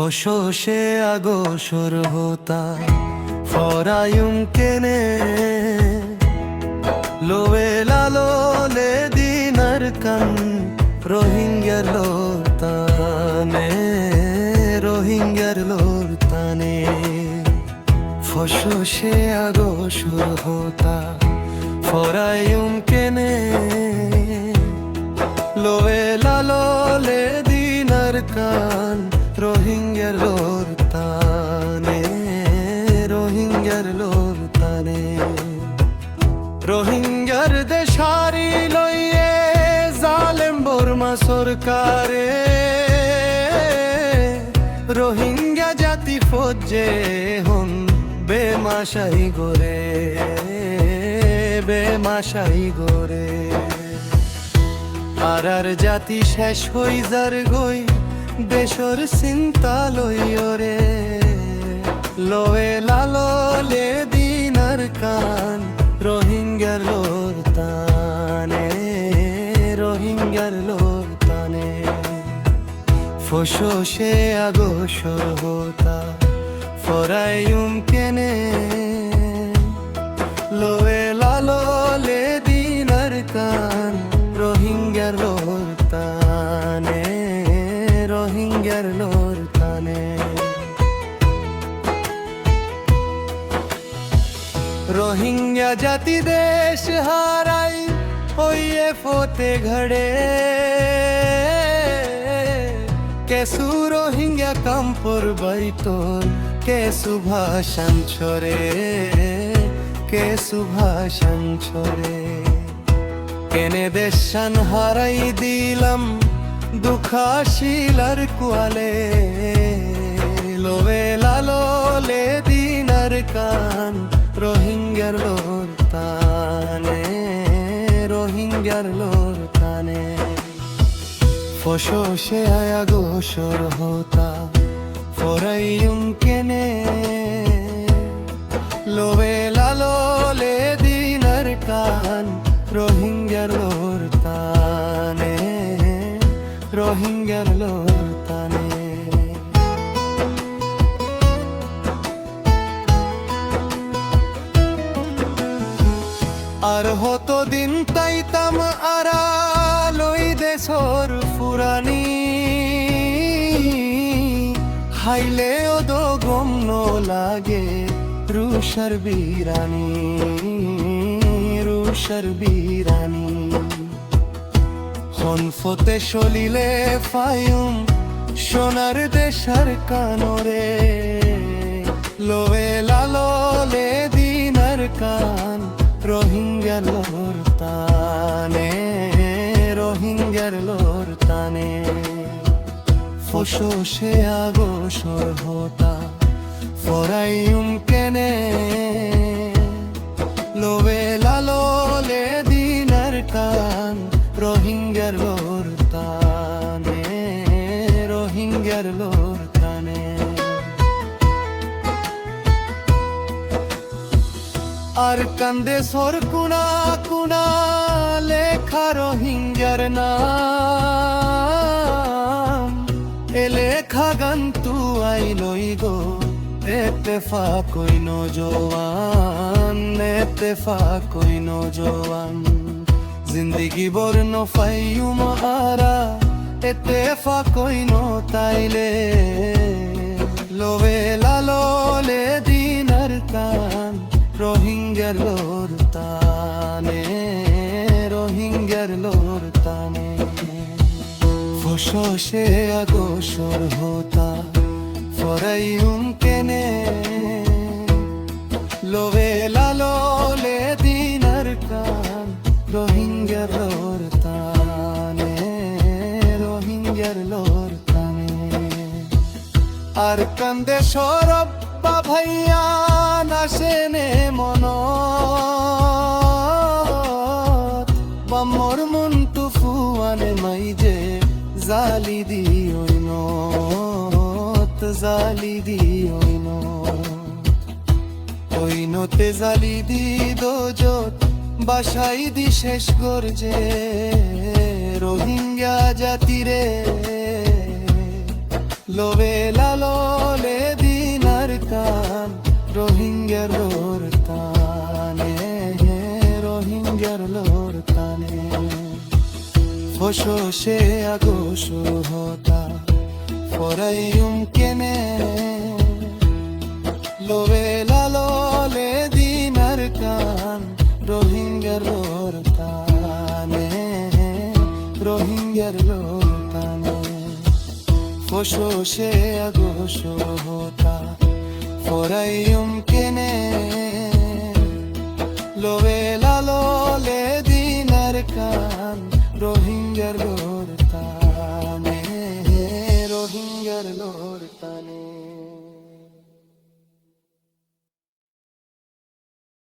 ফসে আগোশর হোতা ফরায়ুম কেনে লোয়ে লালো লে দিনার কান রোহিঙ্গার লোরতানে রোহিঙ্গার লোরতানে ফসে আগোশর হোতা ফরায়ুম কেনে লোয়ে লালো লে দিনার কান রোহিঙ্গার লোরতানে রোহিঙ্গার লোরতানে রোহিঙ্গার দেশারি লইয়ে জালেম বর্মা সরকারে রোহিঙ্গা জাতি ফজ্জে হন বেমাশাই গোরে বেমাশাই গোরে আর জাতি শেষ হই যার গই দেশর চিন্তা লইরে লোয়ে লালো লে দিনার কান রোহিঙ্গার লোরতানে রোহিঙ্গার লোরতানে ফসে আগোশর হোতা ফরায়ুম কেনে লোয়ে লালো লে দিনার কান রোহিঙ্গার লোরতানে রোহিঙ্গার লোরতানে রোহিঙ্গা জাতি দেশ হারাই হইয়ে ফতে ঘড়ে কেসু রোহিঙ্গা কাম্পর বাইতন কেসু ভাষণ ছড়ে কেসু ভাষণ ছড়ে কেনে দেশান হারাই দিলাম দুঃখাশিলার কুয়ালে লোয়ে লালো লে দিনার কান রোহিঙ্গার লোরতানে রোহিঙ্গার লোরতানে ফসে আগোশর হোতা ফরায়ুম কেনে লোয়ে লালো লে দিনার কান রোহিঙ্গার লোরতানে রোহিঙ্গার লোরতানে আর হতো দিন তাইতাম আরা লই দেশর ফুরানি হাইলে ওদো গম নো লাগে রুশার বীরানি রুশার বীরানি হনফতে সলিলে ফায়ুম সোনার দেশার কানরে লোয়ে লালো লে দিনার কান রোহিঙ্গার লোরতানে রোহিঙ্গার লোরতানে ফসে আগোশর হোতা ফরায়ুম কেনে লোয়ে লালো লে দিনার কান রোহিঙ্গার লোরতানে রোহিঙ্গার লোরতানে আর কান্দে সর কুনা কুনা লেখা রোহিঙ্গার নাম এ লেখা গান তু আই লই গো ইত্তেফাক কই নজওয়ান ইত্তেফাক কই নজওয়ান জিন্দেগি বর্ণ ফায়ুম আরা ইত্তেফাক কই ন তাইলে লোয়ে লালো লে দিনার কান রোহিঙ্গার লোরতানে রোহিঙ্গার লোরতানে ফসে আগোশর হোতা ফরায়ুম কেনে লোয়ে লালো লে দিনার কান রোহিঙ্গার লোরতানে রোহিঙ্গার লোরতানে আর কান্দে সরব ভাইয়া নাসেনে মন বামর মন তুফুয়ানে মাইজে জালি দিওইন জালি দিওইন ওইনতে জালি দি দোজত বাসাই দি শেষ গর্জে রোহিঙ্গা জাতিরে লোবে লালোলে দিনার কান রোহিঙ্গার লোর তানে রোহিঙ্গার লোর তানে ফসো সে আগোশো হতা ফরাইম কেনে লোবে লালোলে দিনার কান রোহিঙ্গার লোর তানে রোহিঙ্গার লোর তানে ফসো সে আগোশো হতা ফরাইম